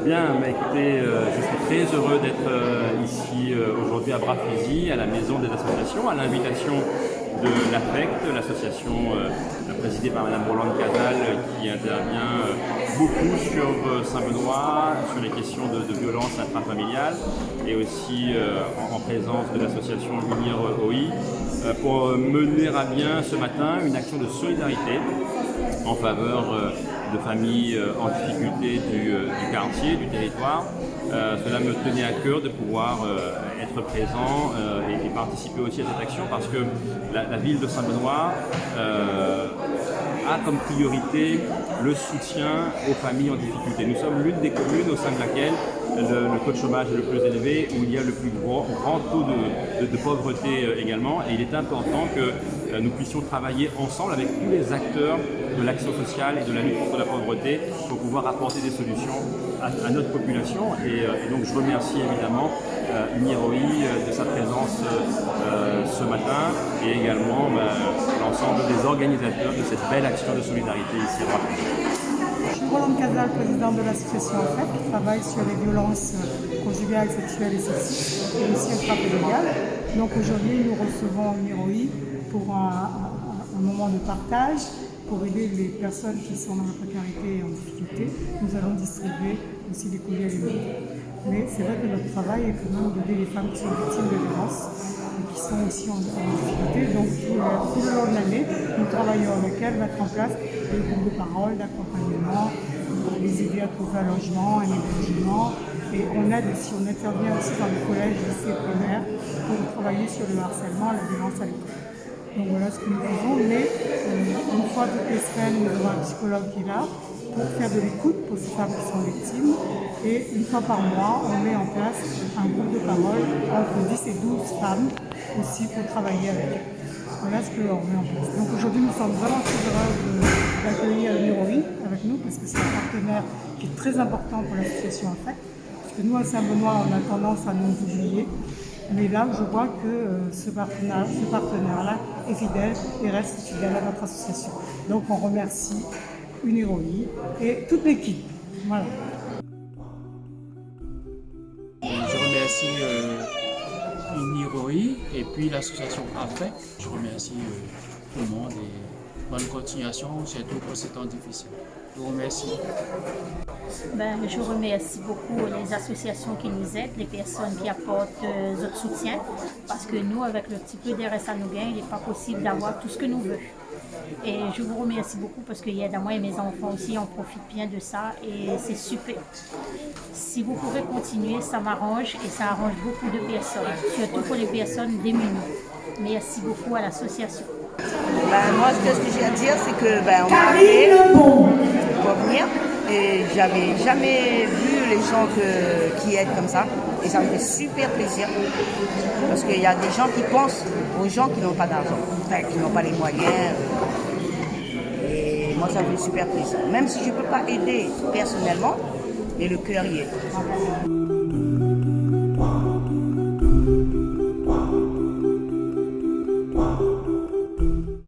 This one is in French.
Bien, écoutez, je suis très heureux d'être ici aujourd'hui à Bras-Fusil, à la Maison des Associations, à l'invitation de l'AFECT, l'association présidée par Mme Rolande Casal, qui intervient beaucoup sur Saint-Benoît, sur les questions de violence intrafamiliale, et aussi en présence de l'association Unir OI, pour mener à bien ce matin une action de solidarité en faveur de familles en difficulté du quartier, du territoire. Cela me tenait à cœur de pouvoir être présent et participer aussi à cette action parce que la ville de Saint-Benoît a comme priorité le soutien aux familles en difficulté. Nous sommes l'une des communes au sein de laquelle le taux de chômage est le plus élevé, où il y a le plus grand taux de pauvreté également. Et il est important que nous puissions travailler ensemble avec tous les acteurs de l'action sociale et de la lutte contre la pauvreté pour pouvoir apporter des solutions à notre population. Et donc je remercie évidemment Uniroi de sa présence ce matin et également l'ensemble des organisateurs de cette belle action de solidarité ici à Bras-Fusil. Je suis Rolande Casal, présidente de l'association AFEC, qui travaille sur les violences conjugales, sexuelles et sexistes, et aussi intrafamiliales. Donc aujourd'hui, nous recevons Uniroi pour un moment de partage, pour aider les personnes qui sont dans la précarité et en difficulté. Nous allons distribuer aussi des courriers alimentaires. Mais c'est vrai que notre travail est quand même d'aider les femmes qui sont victimes de violences et qui sont aussi en difficulté. Donc tout le long de l'année, nous travaillons avec elles, mettre en place des groupes de parole, d'accompagnement, les aider à trouver un logement, un hébergement. Et on intervient aussi dans les collèges, lycées, primaires pour travailler sur le harcèlement, la violence à l'école. Donc voilà ce que nous faisons, mais une fois toutes les semaines, nous avons un psychologue qui est là pour faire de l'écoute pour ces femmes qui sont victimes. Et une fois par mois, on met en place un groupe de parole entre 10 et 12 femmes aussi pour travailler avec elles. Voilà ce qu'on met en place. Donc aujourd'hui, nous sommes vraiment très heureux d'accueillir Uniroi avec nous parce que c'est un partenaire qui est très important pour l'association AFEC. Parce que nous, à Saint-Benoît, on a tendance à nous oublier. Mais là, je vois que ce partenaire-là est fidèle et reste fidèle à notre association. Donc, on remercie Uniroi et toute l'équipe. Voilà. Je remercie Uniroi et puis l'association AFEC. Je remercie tout le monde et bonne continuation, surtout pour ces temps difficiles. Je vous remercie. Je remercie beaucoup les associations qui nous aident, les personnes qui apportent notre soutien, parce que nous, avec le petit peu des RSA nous gagne, il n'est pas possible d'avoir tout ce que nous voulons. Et je vous remercie beaucoup parce qu'il y a à moi et mes enfants aussi, on profite bien de ça et c'est super. Si vous pouvez continuer, ça m'arrange et ça arrange beaucoup de personnes, surtout pour les personnes démunies. Merci beaucoup à l'association. Moi, ce que j'ai à dire, c'est que on m'a appelé pour venir et j'avais jamais vu les gens qui aident comme ça et ça me fait super plaisir parce qu'il y a des gens qui pensent aux gens qui n'ont pas d'argent, enfin qui n'ont pas les moyens et moi ça me fait super plaisir. Même si je ne peux pas aider personnellement, mais le cœur y est.